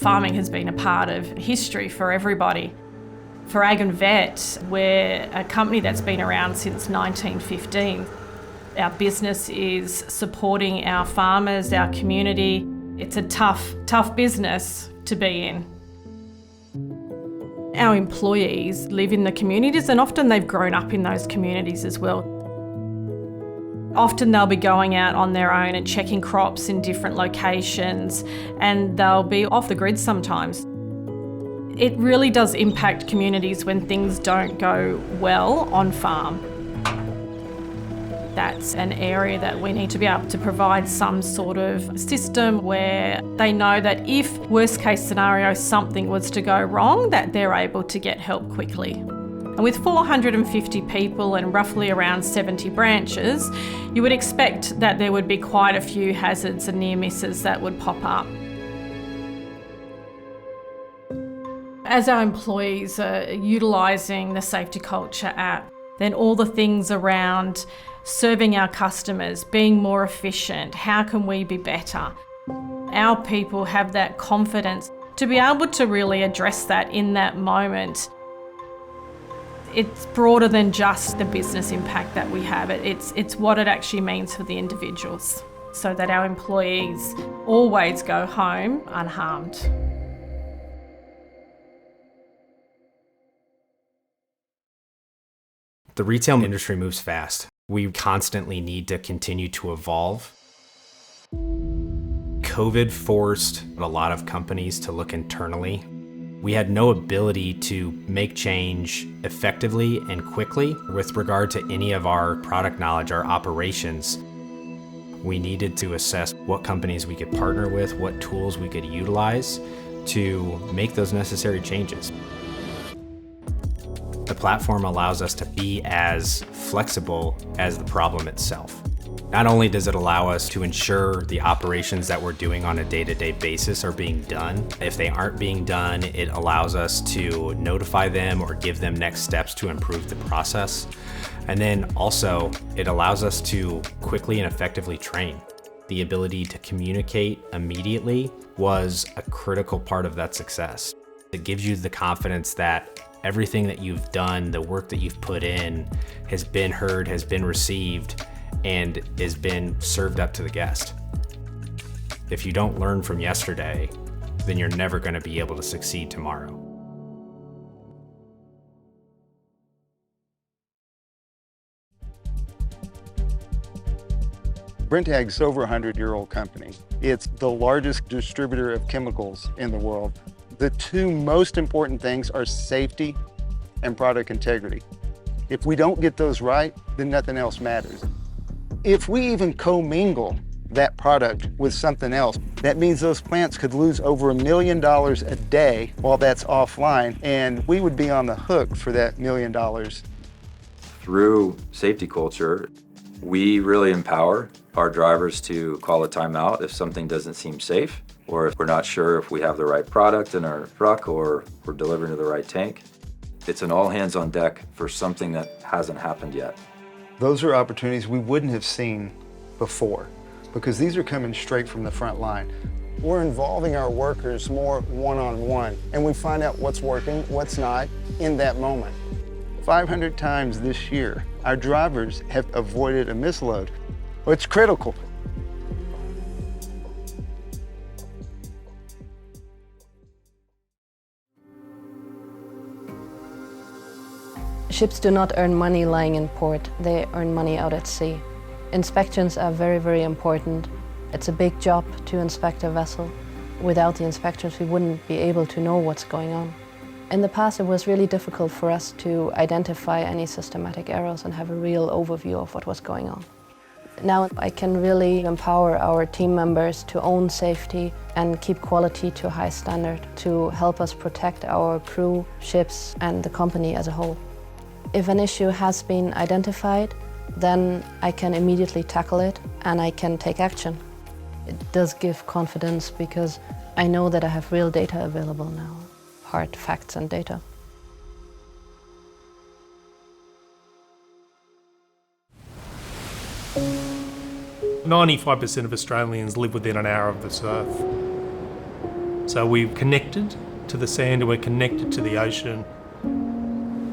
Farming has been a part of history for everybody. For Ag and Vet, we're a company that's been around since 1915. Our business is supporting our farmers, our community. It's a tough business to be in. Our employees live in the communities, and often they've grown up in those communities as well. Often they'll be going out on their own and checking crops in different locations, and they'll be off the grid sometimes. It really does impact communities when things don't go well on farm. That's an area that we need to be able to provide some sort of system where they know that if worst case scenario something was to go wrong, that they're able to get help quickly. And with 450 people and roughly around 70 branches, you would expect that there would be quite a few hazards and near misses that would pop up. As our employees are utilising the SafetyCulture app, then all the things around serving our customers, being more efficient, how can we be better? Our people have that confidence to be able to really address that in that moment. It's broader than just the business impact that we have. It's what it actually means for the individuals, so that our employees always go home unharmed. The retail industry moves fast. We constantly need to continue to evolve. COVID forced a lot of companies to look internally. We had no ability to make change effectively and quickly with regard to any of our product knowledge, our operations. We needed to assess what companies we could partner with, what tools we could utilize to make those necessary changes. The platform allows us to be as flexible as the problem itself. Not only does it allow us to ensure the operations that we're doing on a day-to-day basis are being done, if they aren't being done, it allows us to notify them or give them next steps to improve the process. And then also, it allows us to quickly and effectively train. The ability to communicate immediately was a critical part of that success. It gives you the confidence that everything that you've done, the work that you've put in, has been heard, has been received, and has been served up to the guest. If you don't learn from yesterday, then you're never going to be able to succeed tomorrow. Brentag's is over a 100-year-old company. It's the largest distributor of chemicals in the world. The two most important things are safety and product integrity. If we don't get those right, then nothing else matters. If we even commingle that product with something else, that means those plants could lose over $1 million a day while that's offline, and we would be on the hook for that $1 million. Through SafetyCulture, we really empower our drivers to call a timeout if something doesn't seem safe, or if we're not sure if we have the right product in our truck or we're delivering to the right tank. It's an all hands on deck for something that hasn't happened yet. Those are opportunities we wouldn't have seen before, because these are coming straight from the front line. We're involving our workers more one-on-one, and we find out what's working, what's not, in that moment. 500 times this year, our drivers have avoided a misload. It's critical. Ships do not earn money lying in port, they earn money out at sea. Inspections are very, very important. It's a big job to inspect a vessel. Without the inspections, we wouldn't be able to know what's going on. In the past, it was really difficult for us to identify any systematic errors and have a real overview of what was going on. Now I can really empower our team members to own safety and keep quality to a high standard to help us protect our crew, ships, and the company as a whole. If an issue has been identified, then I can immediately tackle it and I can take action. It does give confidence because I know that I have real data available now, hard facts and data. "95% of Australians live within an hour of the surf. So we've connected to the sand and we're connected to the ocean.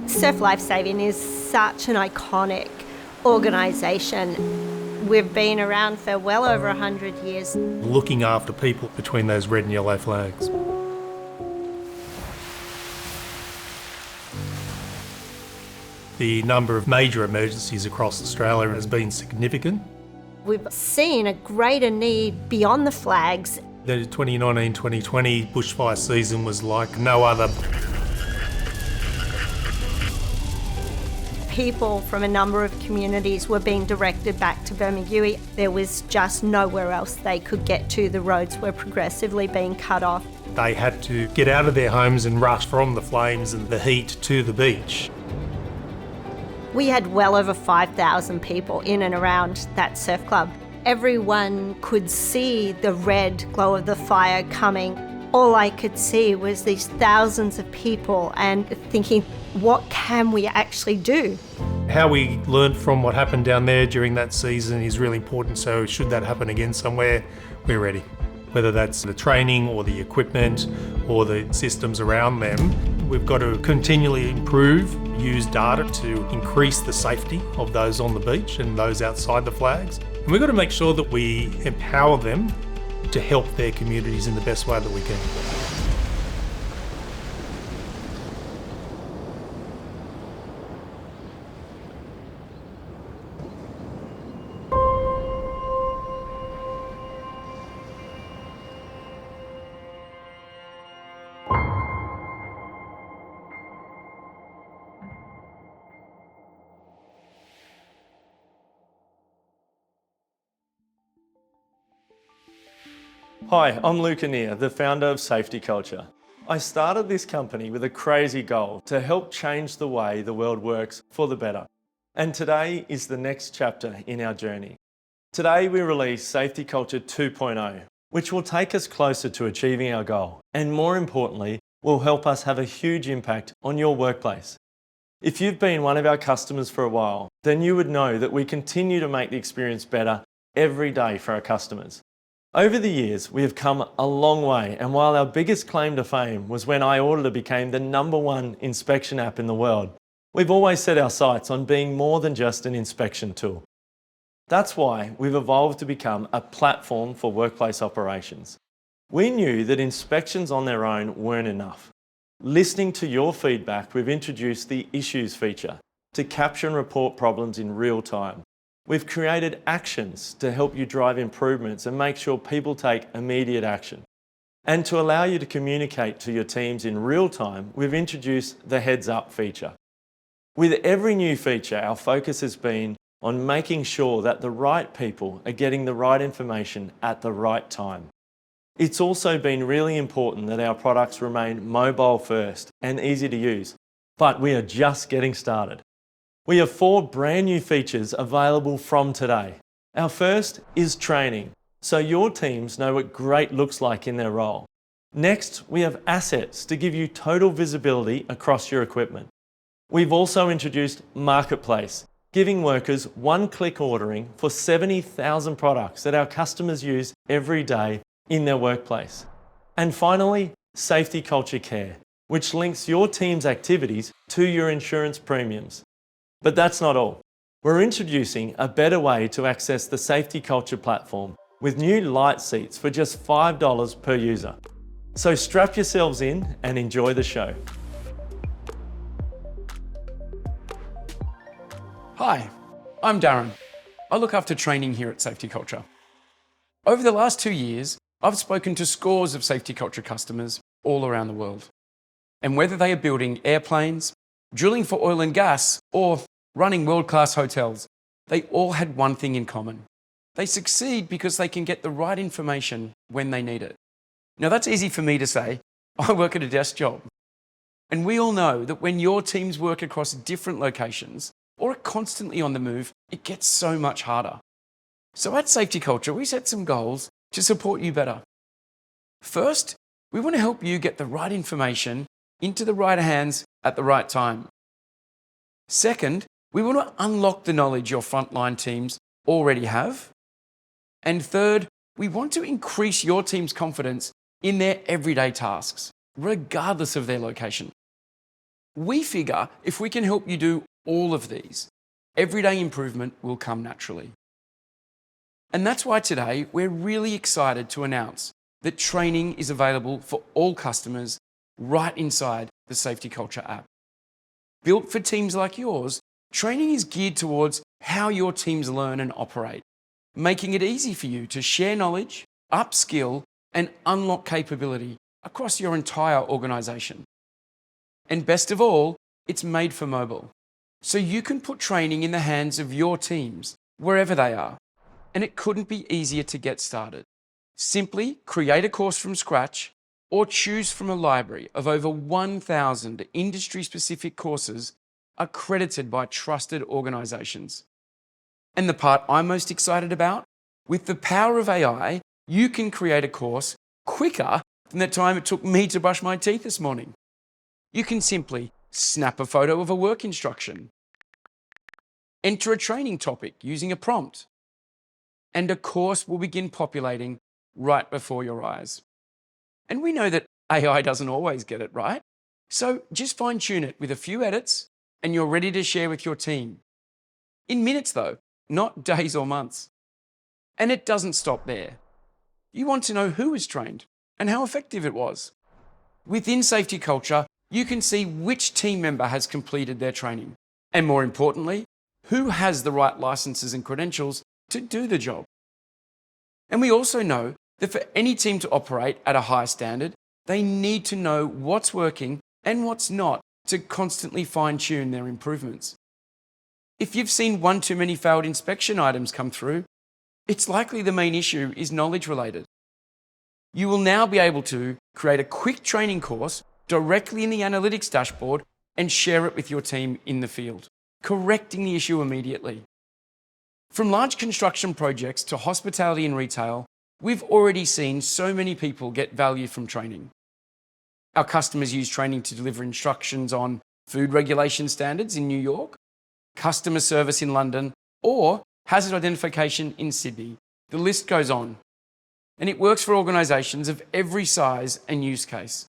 Surf Lifesaving is such an iconic organisation. We've been around for well over 100 years. Looking after people between those red and yellow flags. The number of major emergencies across Australia has been significant. We've seen a greater need beyond the flags. The 2019-2020 bushfire season was like no other. People from a number of communities were being directed back to Bermagui. There was just nowhere else they could get to. The roads were progressively being cut off. They had to get out of their homes and rush from the flames and the heat to the beach. We had well over 5,000 people in and around that surf club. Everyone could see the red glow of the fire coming. All I could see was these thousands of people and thinking, what can we actually do? How we learned from what happened down there during that season is really important, so should that happen again somewhere, we're ready. Whether that's the training or the equipment or the systems around them, we've got to continually improve, use data to increase the safety of those on the beach and those outside the flags. And we've got to make sure that we empower them to help their communities in the best way that we can. Hi, I'm Luke Anir, the founder of SafetyCulture. I started this company with a crazy goal to help change the way the world works for the better. And today is the next chapter in our journey. Today we release SafetyCulture 2.0, which will take us closer to achieving our goal, and more importantly, will help us have a huge impact on your workplace. If you've been one of our customers for a while, then you would know that we continue to make the experience better every day for our customers. Over the years, we have come a long way, and while our biggest claim to fame was when iAuditor became the #1 inspection app in the world, we've always set our sights on being more than just an inspection tool. That's why we've evolved to become a platform for workplace operations. We knew that inspections on their own weren't enough. Listening to your feedback, we've introduced the Issues feature to capture and report problems in real time. We've created actions to help you drive improvements and make sure people take immediate action. And to allow you to communicate to your teams in real time, we've introduced the Heads Up feature. With every new feature, our focus has been on making sure that the right people are getting the right information at the right time. It's also been really important that our products remain mobile first and easy to use, but we are just getting started. We have 4 brand new features available from today. Our first is training, so your teams know what great looks like in their role. Next, we have assets to give you total visibility across your equipment. We've also introduced Marketplace, giving workers one-click ordering for 70,000 products that our customers use every day in their workplace. And finally, SafetyCulture Care, which links your team's activities to your insurance premiums. But that's not all. We're introducing a better way to access the SafetyCulture platform with new Lite seats for just $5 per user. So strap yourselves in and enjoy the show. Hi, I'm Darren. I look after training here at SafetyCulture. Over the last 2 years, I've spoken to scores of SafetyCulture customers all around the world. And whether they are building airplanes, drilling for oil and gas, or running world-class hotels, they all had one thing in common. They succeed because they can get the right information when they need it. Now that's easy for me to say. I work at a desk job. And we all know that when your teams work across different locations or are constantly on the move, it gets so much harder. So at SafetyCulture, we set some goals to support you better. First, we want to help you get the right information into the right hands at the right time. Second, we want to unlock the knowledge your frontline teams already have. And third, we want to increase your team's confidence in their everyday tasks, regardless of their location. We figure if we can help you do all of these, everyday improvement will come naturally. And that's why today we're really excited to announce that training is available for all customers right inside the SafetyCulture app. Built for teams like yours, training is geared towards how your teams learn and operate, making it easy for you to share knowledge, upskill, and unlock capability across your entire organisation. And best of all, it's made for mobile, so you can put training in the hands of your teams, wherever they are. And it couldn't be easier to get started. Simply create a course from scratch or choose from a library of over 1,000 industry-specific courses accredited by trusted organisations. And the part I'm most excited about, with the power of AI, you can create a course quicker than the time it took me to brush my teeth this morning. You can simply snap a photo of a work instruction, enter a training topic using a prompt, and a course will begin populating right before your eyes. And we know that AI doesn't always get it right, so just fine-tune it with a few edits and you're ready to share with your team. In minutes though, not days or months. And it doesn't stop there. You want to know who was trained and how effective it was. Within SafetyCulture, you can see which team member has completed their training, and more importantly, who has the right licenses and credentials to do the job. And we also know that for any team to operate at a high standard, they need to know what's working and what's not to constantly fine-tune their improvements. If you've seen one too many failed inspection items come through, it's likely the main issue is knowledge related. You will now be able to create a quick training course directly in the analytics dashboard and share it with your team in the field, correcting the issue immediately. From large construction projects to hospitality and retail, we've already seen so many people get value from training. Our customers use training to deliver instructions on food regulation standards in New York, customer service in London, or hazard identification in Sydney. The list goes on. And it works for organisations of every size and use case,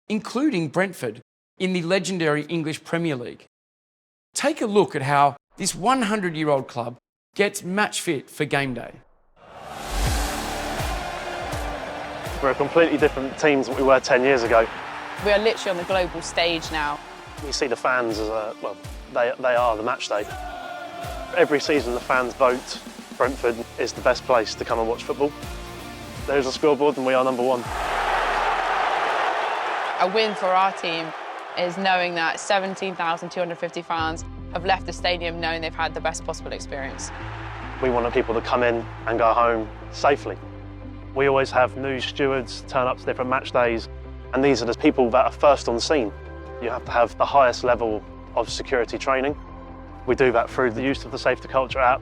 including Brentford in the legendary English Premier League. Take a look at how this 100-year-old club gets match fit for game day. We're a completely different team than we were 10 years ago. We are literally on the global stage now. We see the fans as they are the match day. Every season the fans vote Brentford is the best place to come and watch football. There's a scoreboard and we are number one. A win for our team is knowing that 17,250 fans have left the stadium knowing they've had the best possible experience. We want people to come in and go home safely. We always have new stewards turn up to different match days, and these are the people that are first on scene. You have to have the highest level of security training. We do that through the use of the SafetyCulture app.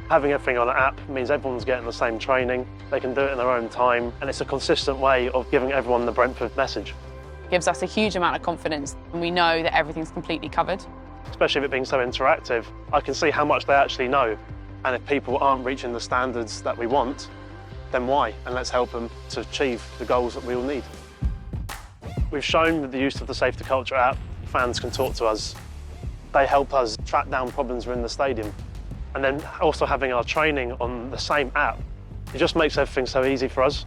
Having everything on an app means everyone's getting the same training, they can do it in their own time, and it's a consistent way of giving everyone the Brentford message. Gives us a huge amount of confidence, and we know that everything's completely covered. Especially if it being so interactive, I can see how much they actually know. And if people aren't reaching the standards that we want, then why? And let's help them to achieve the goals that we all need. We've shown with the use of the SafetyCulture app, fans can talk to us. They help us track down problems within the stadium. And then also having our training on the same app, it just makes everything so easy for us.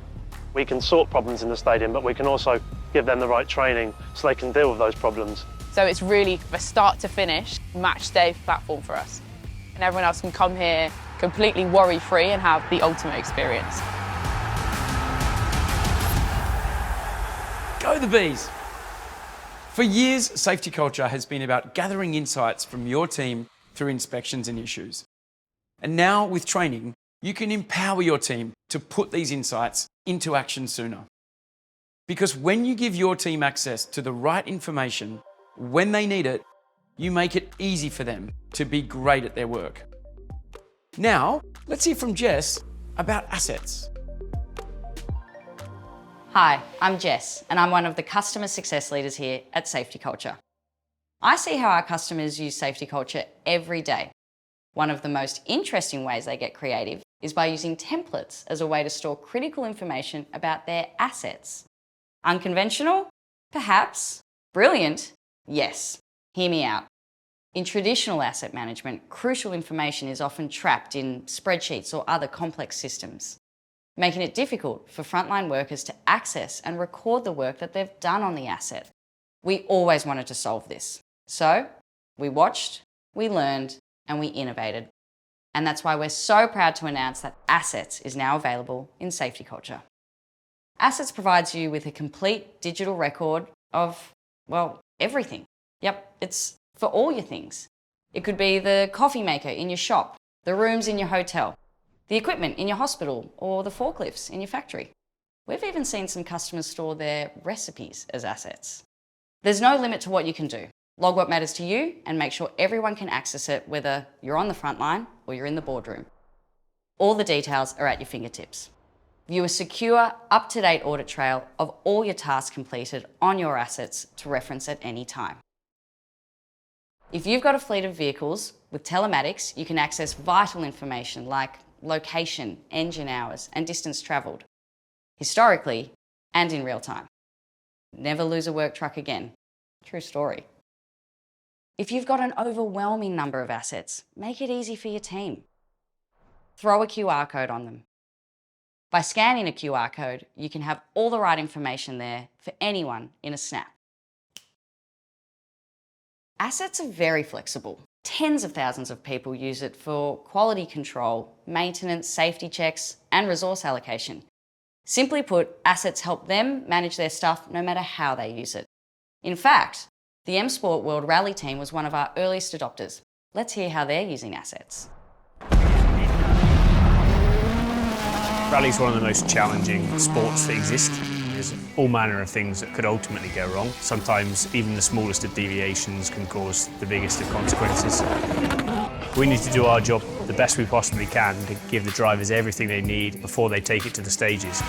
We can sort problems in the stadium, but we can also give them the right training so they can deal with those problems. So it's really a start to finish match day platform for us. And everyone else can come here completely worry-free and have the ultimate experience. Go the bees! For years, SafetyCulture has been about gathering insights from your team through inspections and issues. And now with training, you can empower your team to put these insights into action sooner. Because when you give your team access to the right information when they need it, you make it easy for them to be great at their work. Now, let's hear from Jess about assets. Hi, I'm Jess, and I'm one of the customer success leaders here at SafetyCulture. I see how our customers use SafetyCulture every day. One of the most interesting ways they get creative is by using templates as a way to store critical information about their assets. Unconventional? Perhaps. Brilliant? Yes. Hear me out. In traditional asset management, crucial information is often trapped in spreadsheets or other complex systems, making it difficult for frontline workers to access and record the work that they've done on the asset. We always wanted to solve this. So, we watched, we learned, and we innovated. And that's why we're so proud to announce that Assets is now available in SafetyCulture. Assets provides you with a complete digital record of, well, everything. Yep, it's for all your things. It could be the coffee maker in your shop, the rooms in your hotel, the equipment in your hospital, or the forklifts in your factory. We've even seen some customers store their recipes as assets. There's no limit to what you can do. Log what matters to you and make sure everyone can access it, whether you're on the front line or you're in the boardroom. All the details are at your fingertips. View a secure, up-to-date audit trail of all your tasks completed on your assets to reference at any time. If you've got a fleet of vehicles, with telematics, you can access vital information like location, engine hours, and distance travelled, historically and in real time. Never lose a work truck again. True story. If you've got an overwhelming number of assets, make it easy for your team. Throw a QR code on them. By scanning a QR code, you can have all the right information there for anyone in a snap. Assets are very flexible. Tens of thousands of people use it for quality control, maintenance, safety checks, and resource allocation. Simply put, assets help them manage their stuff no matter how they use it. In fact, the M Sport World Rally team was one of our earliest adopters. Let's hear how they're using assets. Rally is one of the most challenging sports that exist. There's all manner of things that could ultimately go wrong. Sometimes even the smallest of deviations can cause the biggest of consequences. We need to do our job the best we possibly can to give the drivers everything they need before they take it to the stages.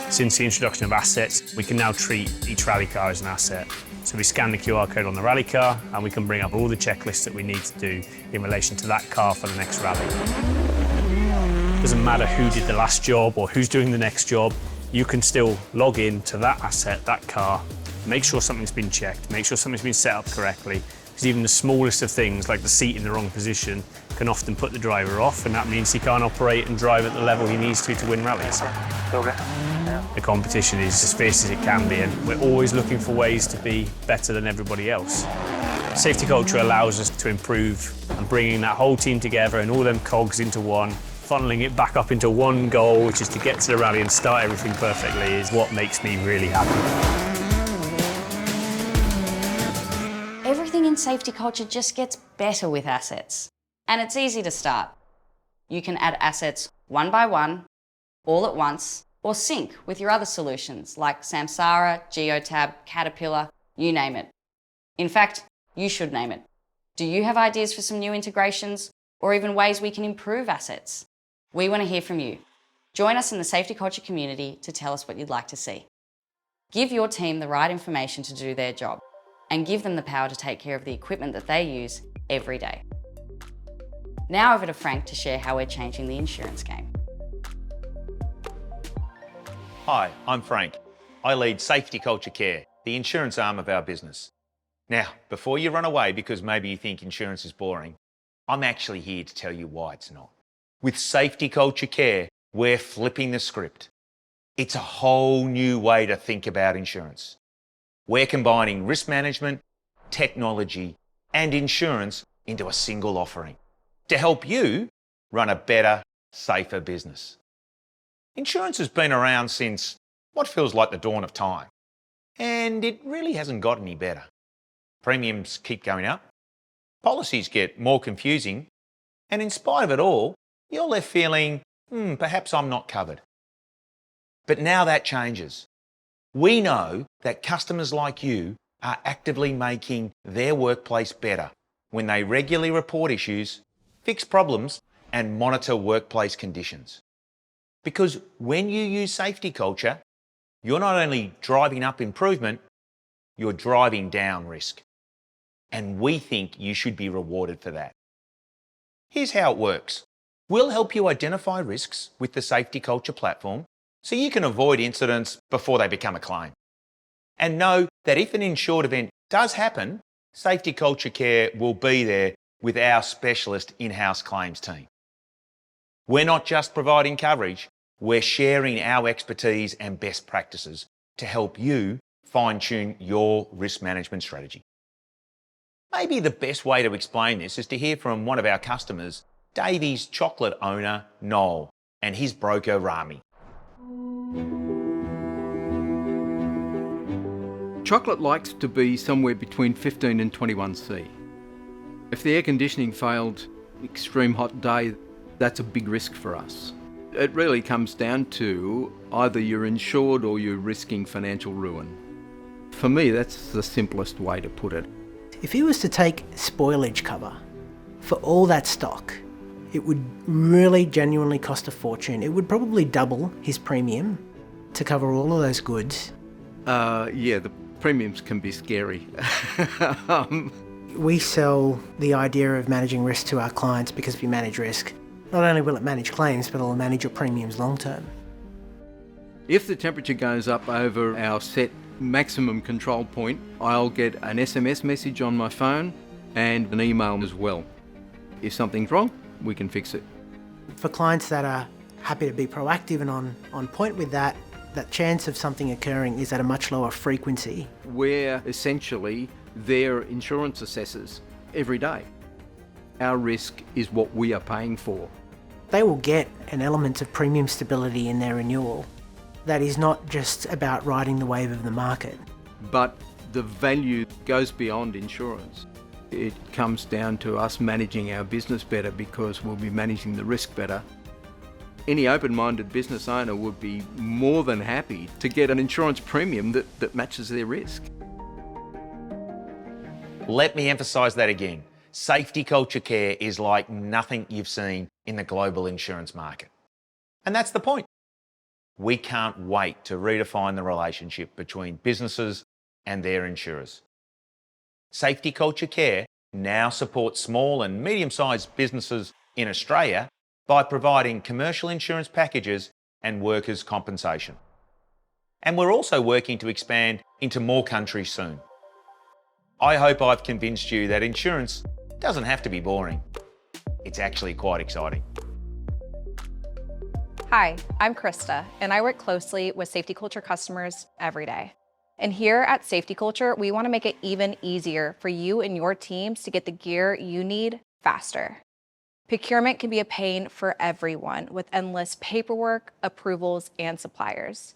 Since the introduction of assets, we can now treat each rally car as an asset. So we scan the QR code on the rally car and we can bring up all the checklists that we need to do in relation to that car for the next rally. Doesn't matter who did the last job or who's doing the next job, you can still log in to that asset, that car, make sure something's been checked, make sure something's been set up correctly, because even the smallest of things, like the seat in the wrong position, can often put the driver off, and that means he can't operate and drive at the level he needs to win rallies. Okay. The competition is as fierce as it can be, and we're always looking for ways to be better than everybody else. SafetyCulture allows us to improve, and bringing that whole team together and all them cogs into one, funneling it back up into one goal, which is to get to the rally and start everything perfectly, is what makes me really happy. Everything in SafetyCulture just gets better with assets. And it's easy to start. You can add assets one by one, all at once, or sync with your other solutions like Samsara, Geotab, Caterpillar, you name it. In fact, you should name it. Do you have ideas for some new integrations or even ways we can improve assets? We want to hear from you. Join us in the SafetyCulture community to tell us what you'd like to see. Give your team the right information to do their job and give them the power to take care of the equipment that they use every day. Now over to Frank to share how we're changing the insurance game. Hi, I'm Frank. I lead SafetyCulture Care, the insurance arm of our business. Now, before you run away because maybe you think insurance is boring, I'm actually here to tell you why it's not. With SafetyCulture Care, we're flipping the script. It's a whole new way to think about insurance. We're combining risk management, technology, and insurance into a single offering to help you run a better, safer business. Insurance has been around since what feels like the dawn of time, and it really hasn't got any better. Premiums keep going up, policies get more confusing, and in spite of it all, you're left feeling, perhaps I'm not covered. But now that changes. We know that customers like you are actively making their workplace better when they regularly report issues, fix problems, and monitor workplace conditions. Because when you use SafetyCulture, you're not only driving up improvement, you're driving down risk. And we think you should be rewarded for that. Here's how it works. We'll help you identify risks with the SafetyCulture platform so you can avoid incidents before they become a claim. And know that if an insured event does happen, SafetyCulture Care will be there with our specialist in-house claims team. We're not just providing coverage, we're sharing our expertise and best practices to help you fine-tune your risk management strategy. Maybe the best way to explain this is to hear from one of our customers, Davy's chocolate owner, Noel, and his broker, Rami. Chocolate likes to be somewhere between 15 and 21C. If the air conditioning failed, extreme hot day, that's a big risk for us. It really comes down to either you're insured or you're risking financial ruin. For me, that's the simplest way to put it. If he was to take spoilage cover for all that stock, it would really genuinely cost a fortune. It would probably double his premium to cover all of those goods. Yeah, the premiums can be scary. We sell the idea of managing risk to our clients because if you manage risk, not only will it manage claims, but it'll manage your premiums long term. If the temperature goes up over our set maximum control point, I'll get an SMS message on my phone and an email as well. If something's wrong, we can fix it. For clients that are happy to be proactive and on point with that, that chance of something occurring is at a much lower frequency. We're essentially their insurance assessors every day. Our risk is what we are paying for. They will get an element of premium stability in their renewal that is not just about riding the wave of the market. But the value goes beyond insurance. It comes down to us managing our business better because we'll be managing the risk better. Any open-minded business owner would be more than happy to get an insurance premium that matches their risk. Let me emphasise that again. SafetyCulture Care is like nothing you've seen in the global insurance market. And that's the point. We can't wait to redefine the relationship between businesses and their insurers. SafetyCulture Care now supports small and medium-sized businesses in Australia by providing commercial insurance packages and workers' compensation. And we're also working to expand into more countries soon. I hope I've convinced you that insurance doesn't have to be boring. It's actually quite exciting. Hi, I'm Krista, and I work closely with SafetyCulture customers every day. And here at SafetyCulture, we want to make it even easier for you and your teams to get the gear you need faster. Procurement can be a pain for everyone with endless paperwork, approvals, and suppliers.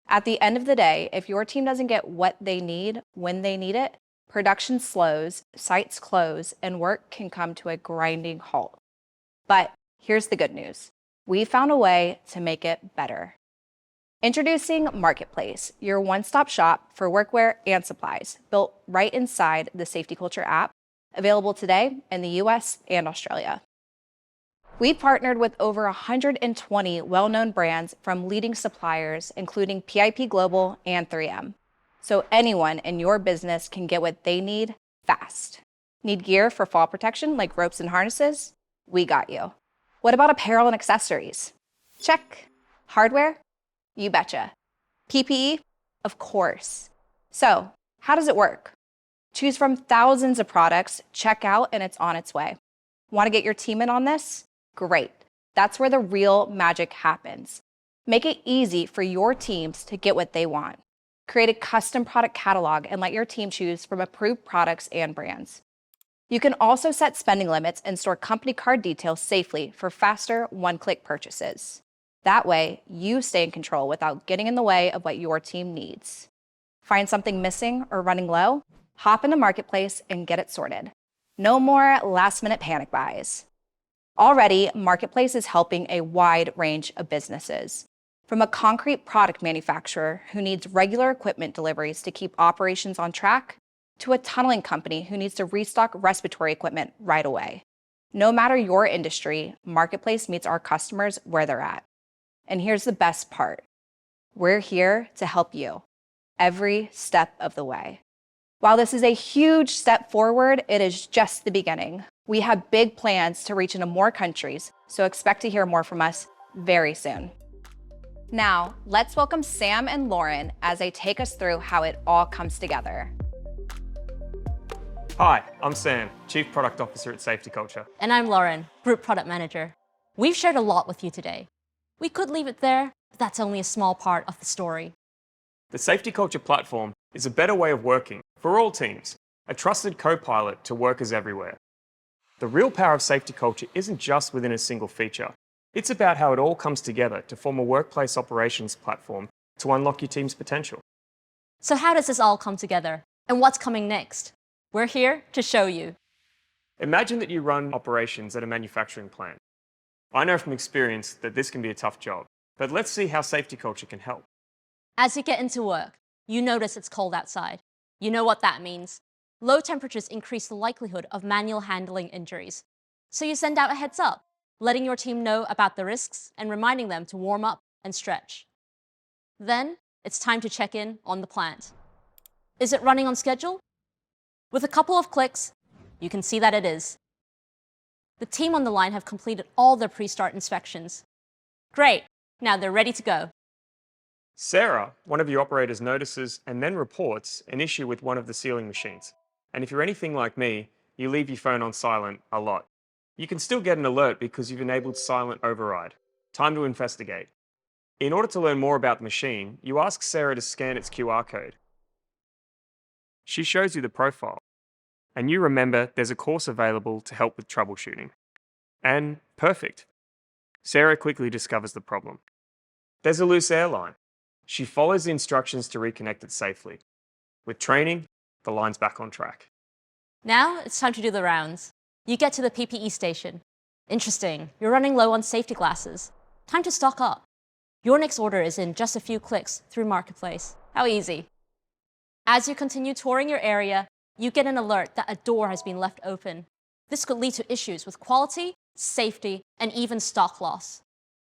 At the end of the day, if your team doesn't get what they need when they need it, production slows, sites close, and work can come to a grinding halt. But here's the good news. We found a way to make it better. Introducing Marketplace, your one-stop shop for workwear and supplies, built right inside the SafetyCulture app, available today in the US and Australia. We partnered with over 120 well-known brands from leading suppliers, including PIP Global and 3M. So anyone in your business can get what they need fast. Need gear for fall protection like ropes and harnesses? We got you. What about apparel and accessories? Check. Hardware? You betcha. PPE? Of course. So, how does it work? Choose from thousands of products, check out, and it's on its way. Want to get your team in on this? Great. That's where the real magic happens. Make it easy for your teams to get what they want. Create a custom product catalog and let your team choose from approved products and brands. You can also set spending limits and store company card details safely for faster one-click purchases. That way, you stay in control without getting in the way of what your team needs. Find something missing or running low? Hop into Marketplace and get it sorted. No more last-minute panic buys. Already, Marketplace is helping a wide range of businesses. From a concrete product manufacturer who needs regular equipment deliveries to keep operations on track, to a tunneling company who needs to restock respiratory equipment right away. No matter your industry, Marketplace meets our customers where they're at. And here's the best part. We're here to help you every step of the way. While this is a huge step forward, it is just the beginning. We have big plans to reach into more countries, so expect to hear more from us very soon. Now, let's welcome Sam and Lauren as they take us through how it all comes together. Hi, I'm Sam, Chief Product Officer at SafetyCulture. And I'm Lauren, Group Product Manager. We've shared a lot with you today. We could leave it there, but that's only a small part of the story. The SafetyCulture platform is a better way of working for all teams, a trusted co-pilot to workers everywhere. The real power of SafetyCulture isn't just within a single feature. It's about how it all comes together to form a workplace operations platform to unlock your team's potential. So how does this all come together? And what's coming next? We're here to show you. Imagine that you run operations at a manufacturing plant. I know from experience that this can be a tough job, but let's see how SafetyCulture can help. As you get into work, you notice it's cold outside. You know what that means. Low temperatures increase the likelihood of manual handling injuries. So you send out a heads up, letting your team know about the risks and reminding them to warm up and stretch. Then it's time to check in on the plant. Is it running on schedule? With a couple of clicks, you can see that it is. The team on the line have completed all their pre-start inspections. Great, now they're ready to go. Sarah, one of your operators, notices and then reports an issue with one of the sealing machines. And if you're anything like me, you leave your phone on silent a lot. You can still get an alert because you've enabled silent override. Time to investigate. In order to learn more about the machine, you ask Sarah to scan its QR code. She shows you the profile, and you remember there's a course available to help with troubleshooting. And perfect. Sarah quickly discovers the problem. There's a loose air line. She follows the instructions to reconnect it safely. With training, the line's back on track. Now it's time to do the rounds. You get to the PPE station. Interesting, you're running low on safety glasses. Time to stock up. Your next order is in just a few clicks through Marketplace. How easy. As you continue touring your area, you get an alert that a door has been left open. This could lead to issues with quality, safety, and even stock loss.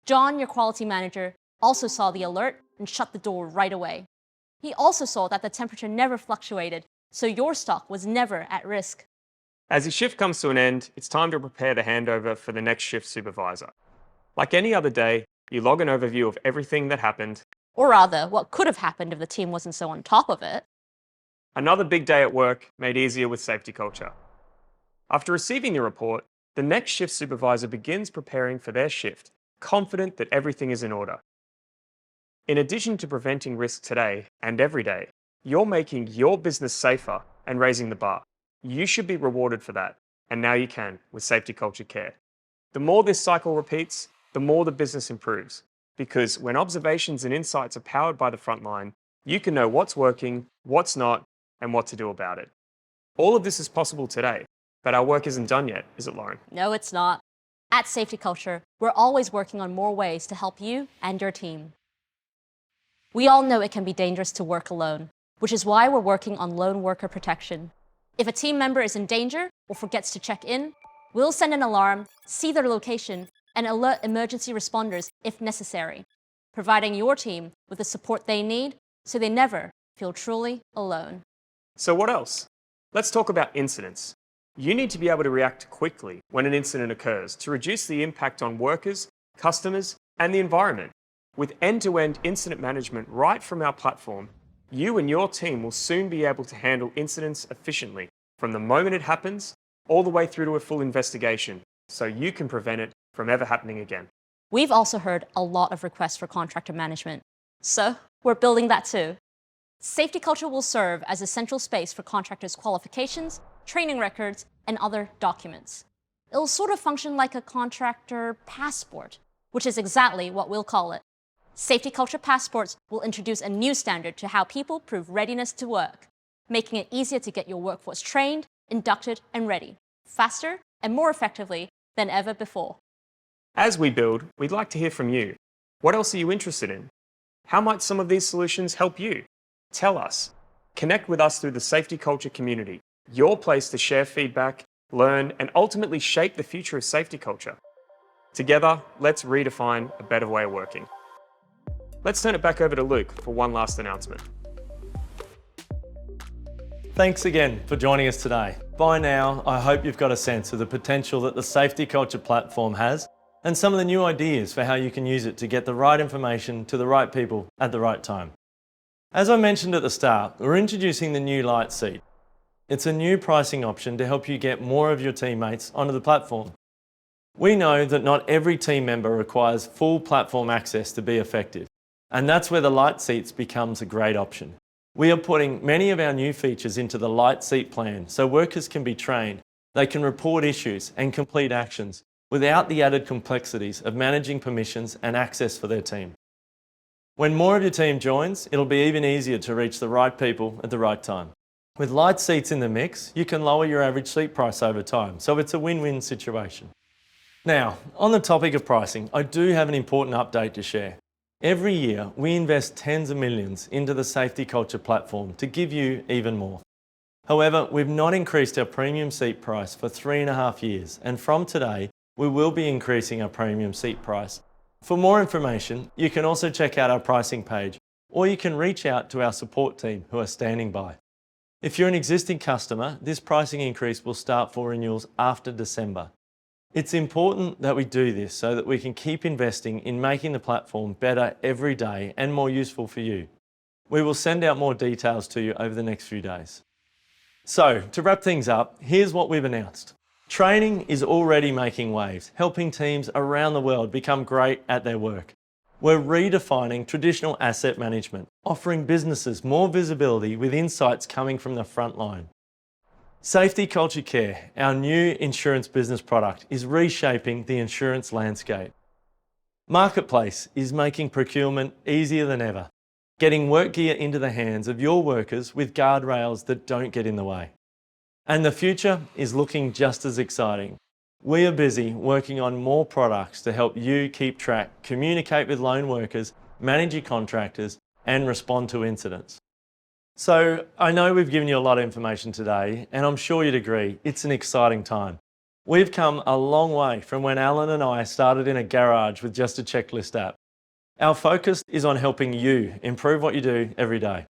John, your quality manager, also saw the alert and shut the door right away. He also saw that the temperature never fluctuated, so your stock was never at risk. As your shift comes to an end, it's time to prepare the handover for the next shift supervisor. Like any other day, you log an overview of everything that happened. Or rather, what could have happened if the team wasn't so on top of it. Another big day at work made easier with SafetyCulture. After receiving the report, the next shift supervisor begins preparing for their shift, confident that everything is in order. In addition to preventing risk today and every day, you're making your business safer and raising the bar. You should be rewarded for that, and now you can with SafetyCulture Care. The more this cycle repeats, the more the business improves, because when observations and insights are powered by the frontline, you can know what's working, what's not, and what to do about it. All of this is possible today, but our work isn't done yet, is it, Lauren? No, it's not. At SafetyCulture, we're always working on more ways to help you and your team. We all know it can be dangerous to work alone, which is why we're working on lone worker protection. If a team member is in danger or forgets to check in, we'll send an alarm, see their location, and alert emergency responders if necessary, providing your team with the support they need so they never feel truly alone. So what else? Let's talk about incidents. You need to be able to react quickly when an incident occurs to reduce the impact on workers, customers, and the environment. With end-to-end incident management right from our platform, you and your team will soon be able to handle incidents efficiently, from the moment it happens all the way through to a full investigation, so you can prevent it from ever happening again. We've also heard a lot of requests for contractor management, so we're building that too. SafetyCulture will serve as a central space for contractors' qualifications, training records, and other documents. It'll sort of function like a contractor passport, which is exactly what we'll call it. SafetyCulture passports will introduce a new standard to how people prove readiness to work, making it easier to get your workforce trained, inducted, and ready, faster and more effectively than ever before. As we build, we'd like to hear from you. What else are you interested in? How might some of these solutions help you? Tell us. Connect with us through the SafetyCulture community, your place to share feedback, learn, and ultimately shape the future of safety culture. Together, let's redefine a better way of working. Let's turn it back over to Luke for one last announcement. Thanks again for joining us today. By now, I hope you've got a sense of the potential that the SafetyCulture platform has and some of the new ideas for how you can use it to get the right information to the right people at the right time. As I mentioned at the start, we're introducing the new Lite seat. It's a new pricing option to help you get more of your teammates onto the platform. We know that not every team member requires full platform access to be effective, and that's where the Lite seats becomes a great option. We are putting many of our new features into the Lite seat plan so workers can be trained, they can report issues and complete actions without the added complexities of managing permissions and access for their team. When more of your team joins, it'll be even easier to reach the right people at the right time. With Lite seats in the mix, you can lower your average seat price over time, so it's a win-win situation. Now, on the topic of pricing, I do have an important update to share. Every year, we invest tens of millions into the SafetyCulture platform to give you even more. However, we've not increased our premium seat price for 3.5 years, and from today, we will be increasing our premium seat price. For more information, you can also check out our pricing page, or you can reach out to our support team who are standing by. If you're an existing customer, this pricing increase will start for renewals after December. It's important that we do this so that we can keep investing in making the platform better every day and more useful for you. We will send out more details to you over the next few days. So, to wrap things up, here's what we've announced. Training is already making waves, helping teams around the world become great at their work. We're redefining traditional asset management, offering businesses more visibility with insights coming from the front line. SafetyCulture Care, our new insurance business product, is reshaping the insurance landscape. Marketplace is making procurement easier than ever, getting work gear into the hands of your workers with guardrails that don't get in the way. And the future is looking just as exciting. We are busy working on more products to help you keep track, communicate with lone workers, manage your contractors, and respond to incidents. So I know we've given you a lot of information today, and I'm sure you'd agree, it's an exciting time. We've come a long way from when Alan and I started in a garage with just a checklist app. Our focus is on helping you improve what you do every day.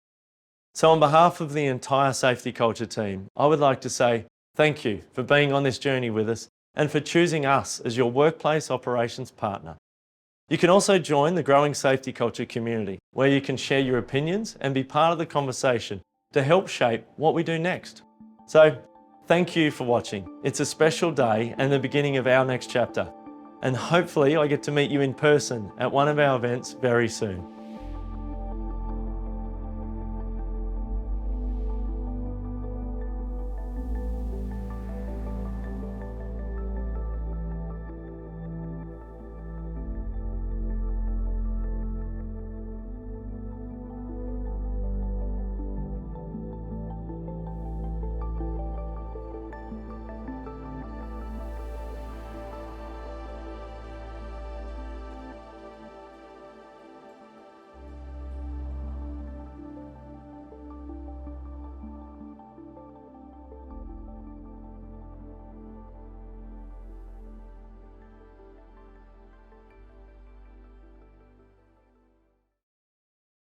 So on behalf of the entire SafetyCulture team, I would like to say thank you for being on this journey with us and for choosing us as your workplace operations partner. You can also join the growing SafetyCulture community, where you can share your opinions and be part of the conversation to help shape what we do next. So, thank you for watching. It's a special day and the beginning of our next chapter. And hopefully I get to meet you in person at one of our events very soon.